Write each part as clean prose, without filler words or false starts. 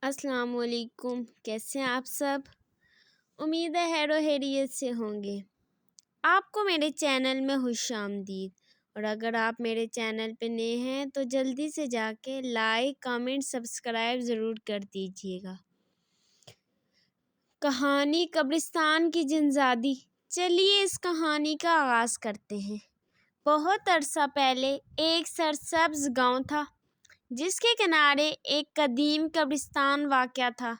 السلام علیکم، کیسے ہیں آپ سب؟ امید ہے خیر و خیریت سے ہوں گے۔ آپ کو میرے چینل میں خوش آمدید، اور اگر آپ میرے چینل پہ نئے ہیں تو جلدی سے جا کے لائک، کامنٹ، سبسکرائب ضرور کر دیجیے گا۔ کہانی قبرستان کی جنزادی۔ چلیے اس کہانی کا آغاز کرتے ہیں۔ بہت عرصہ پہلے ایک سرسبز گاؤں تھا جس کے کنارے ایک قدیم قبرستان واقع تھا۔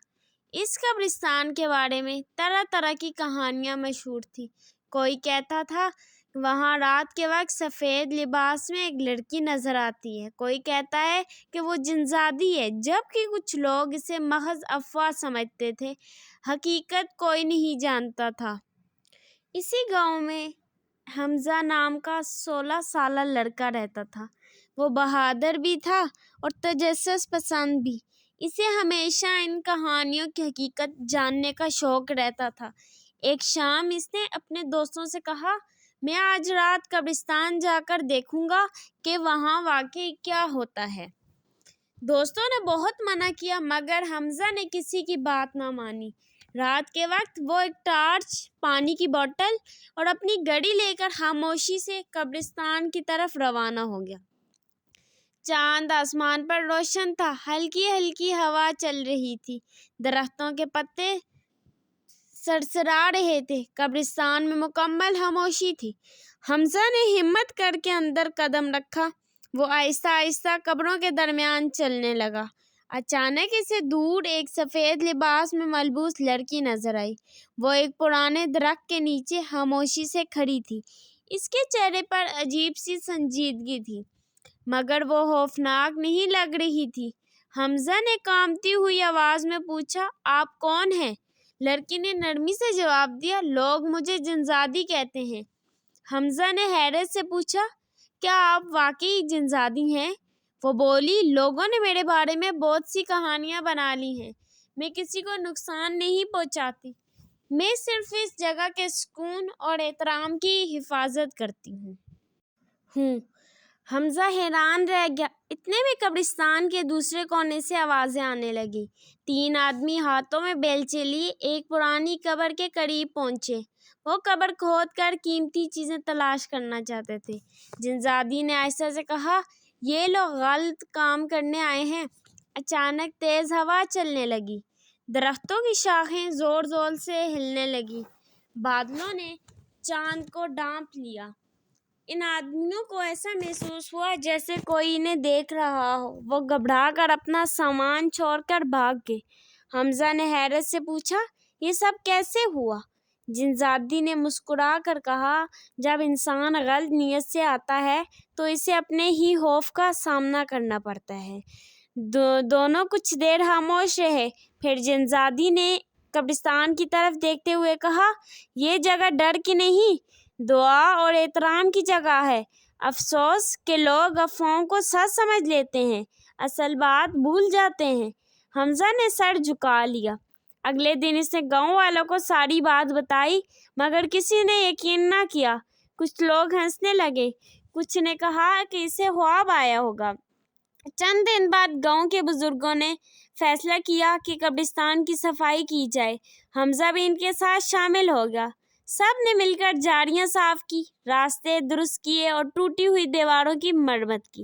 اس قبرستان کے بارے میں طرح طرح کی کہانیاں مشہور تھیں۔ کوئی کہتا تھا وہاں رات کے وقت سفید لباس میں ایک لڑکی نظر آتی ہے، کوئی کہتا ہے کہ وہ جنزادی ہے، جبکہ کچھ لوگ اسے محض افواہ سمجھتے تھے۔ حقیقت کوئی نہیں جانتا تھا۔ اسی گاؤں میں حمزہ نام کا 16 سالہ لڑکا رہتا تھا۔ وہ بہادر بھی تھا اور تجسس پسند بھی۔ اسے ہمیشہ ان کہانیوں کی حقیقت جاننے کا شوق رہتا تھا۔ ایک شام اس نے اپنے دوستوں سے کہا، میں آج رات قبرستان جا کر دیکھوں گا کہ وہاں واقعی کیا ہوتا ہے۔ دوستوں نے بہت منع کیا مگر حمزہ نے کسی کی بات نہ مانی۔ رات کے وقت وہ ایک ٹارچ، پانی کی بوتل اور اپنی گھڑی لے کر خاموشی سے قبرستان کی طرف روانہ ہو گیا۔ چاند آسمان پر روشن تھا، ہلکی ہلکی ہوا چل رہی تھی، درختوں کے پتے سرسرا رہے تھے، قبرستان میں مکمل خاموشی تھی۔ حمزہ نے ہمت کر کے اندر قدم رکھا۔ وہ آہستہ آہستہ قبروں کے درمیان چلنے لگا۔ اچانک اسے دور ایک سفید لباس میں ملبوس لڑکی نظر آئی۔ وہ ایک پرانے درخت کے نیچے خاموشی سے کھڑی تھی۔ اس کے چہرے پر عجیب سی سنجیدگی تھی، مگر وہ خوفناک نہیں لگ رہی تھی۔ حمزہ نے کانپتی ہوئی آواز میں پوچھا، آپ کون ہیں؟ لڑکی نے نرمی سے جواب دیا، لوگ مجھے جنزادی کہتے ہیں۔ حمزہ نے حیرت سے پوچھا، کیا آپ واقعی جنزادی ہیں؟ وہ بولی، لوگوں نے میرے بارے میں بہت سی کہانیاں بنا لی ہیں، میں کسی کو نقصان نہیں پہنچاتی، میں صرف اس جگہ کے سکون اور احترام کی حفاظت کرتی ہوں۔ حمزہ حیران رہ گیا۔ اتنے میں قبرستان کے دوسرے کونے سے آوازیں آنے لگیں۔ 3 آدمی ہاتھوں میں بیلچے لیے ایک پرانی قبر کے قریب پہنچے۔ وہ قبر کھود کر قیمتی چیزیں تلاش کرنا چاہتے تھے۔ جنزادی نے آہستہ سے کہا، یہ لوگ غلط کام کرنے آئے ہیں۔ اچانک تیز ہوا چلنے لگی، درختوں کی شاخیں زور زور سے ہلنے لگیں، بادلوں نے چاند کو ڈھانپ لیا۔ ان آدمیوں کو ایسا محسوس ہوا جیسے کوئی انہیں دیکھ رہا ہو۔ وہ گھبرا کر اپنا سامان چھوڑ کر بھاگ گئے۔ حمزہ نے حیرت سے پوچھا، یہ سب کیسے ہوا؟ جنزادی نے مسکرا کر کہا، جب انسان غلط نیت سے آتا ہے تو اسے اپنے ہی خوف کا سامنا کرنا پڑتا ہے۔ دونوں کچھ دیر خاموش رہے، پھر جنزادی نے قبرستان کی طرف دیکھتے ہوئے کہا، یہ جگہ ڈر کی نہیں، دعا اور احترام کی جگہ ہے۔ افسوس کہ لوگ افواہوں کو سچ سمجھ لیتے ہیں، اصل بات بھول جاتے ہیں۔ حمزہ نے سر جھکا لیا۔ اگلے دن اس نے گاؤں والوں کو ساری بات بتائی مگر کسی نے یقین نہ کیا۔ کچھ لوگ ہنسنے لگے، کچھ نے کہا کہ اسے خواب آیا ہوگا۔ چند دن بعد گاؤں کے بزرگوں نے فیصلہ کیا کہ قبرستان کی صفائی کی جائے۔ حمزہ بھی ان کے ساتھ شامل ہو گیا۔ سب نے مل کر جھاڑیاں صاف کی، راستے درست کیے اور ٹوٹی ہوئی دیواروں کی مرمت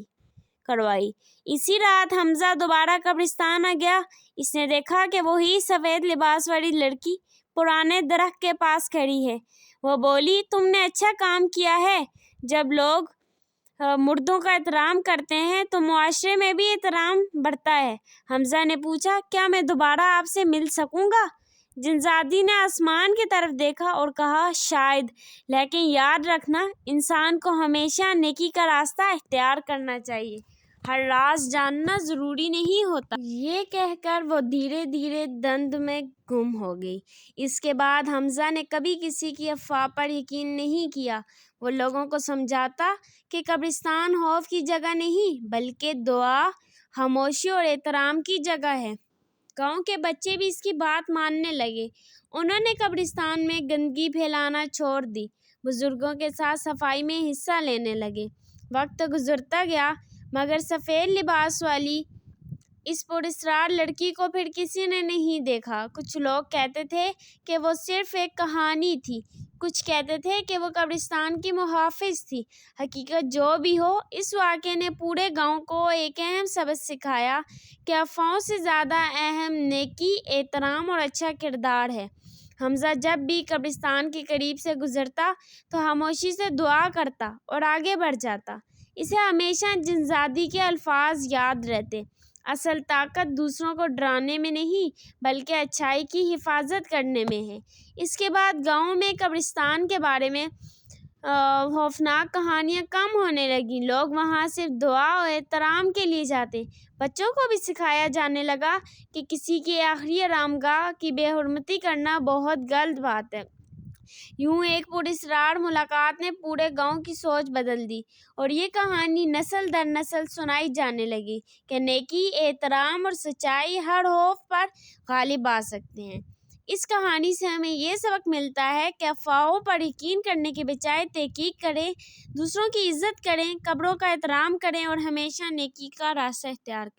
کروائی۔ اسی رات حمزہ دوبارہ قبرستان آ گیا۔ اس نے دیکھا کہ وہی سفید لباس والی لڑکی پرانے درخت کے پاس کھڑی ہے۔ وہ بولی، تم نے اچھا کام کیا ہے۔ جب لوگ مردوں کا احترام کرتے ہیں تو معاشرے میں بھی احترام بڑھتا ہے۔ حمزہ نے پوچھا، کیا میں دوبارہ آپ سے مل سکوں گا؟ جنزادی نے آسمان کی طرف دیکھا اور کہا، شاید، لیکن یاد رکھنا، انسان کو ہمیشہ نیکی کا راستہ اختیار کرنا چاہیے، ہر راز جاننا ضروری نہیں ہوتا۔ یہ کہہ کر وہ دھیرے دھیرے دھند میں گم ہو گئی۔ اس کے بعد حمزہ نے کبھی کسی کی افواہ پر یقین نہیں کیا۔ وہ لوگوں کو سمجھاتا کہ قبرستان خوف کی جگہ نہیں بلکہ دعا، خاموشی اور احترام کی جگہ ہے۔ گاؤں کے بچے بھی اس کی بات ماننے لگے۔ انہوں نے قبرستان میں گندگی پھیلانا چھوڑ دی، بزرگوں کے ساتھ صفائی میں حصہ لینے لگے۔ وقت گزرتا گیا مگر سفید لباس والی اس پراسرار لڑکی کو پھر کسی نے نہیں دیکھا۔ کچھ لوگ کہتے تھے کہ وہ صرف ایک کہانی تھی، کچھ کہتے تھے کہ وہ قبرستان کی محافظ تھی۔ حقیقت جو بھی ہو، اس واقعے نے پورے گاؤں کو ایک اہم سبق سکھایا کہ افواہوں سے زیادہ اہم نیکی، احترام اور اچھا کردار ہے۔ حمزہ جب بھی قبرستان کے قریب سے گزرتا تو خاموشی سے دعا کرتا اور آگے بڑھ جاتا۔ اسے ہمیشہ جنزادی کے الفاظ یاد رہتے: اصل طاقت دوسروں کو ڈرانے میں نہیں بلکہ اچھائی کی حفاظت کرنے میں ہے۔ اس کے بعد گاؤں میں قبرستان کے بارے میں خوفناک کہانیاں کم ہونے لگیں۔ لوگ وہاں صرف دعا اور احترام کے لیے جاتے۔ بچوں کو بھی سکھایا جانے لگا کہ کسی کی آخری آرامگاہ کی بے حرمتی کرنا بہت غلط بات ہے۔ یوں ایک پراسرار ملاقات نے پورے گاؤں کی سوچ بدل دی اور یہ کہانی نسل در نسل سنائی جانے لگی کہ نیکی، احترام اور سچائی ہر خوف پر غالب آ سکتے ہیں۔ اس کہانی سے ہمیں یہ سبق ملتا ہے کہ افواہوں پر یقین کرنے کے بجائے تحقیق کریں، دوسروں کی عزت کریں، قبروں کا احترام کریں اور ہمیشہ نیکی کا راستہ اختیار کریں۔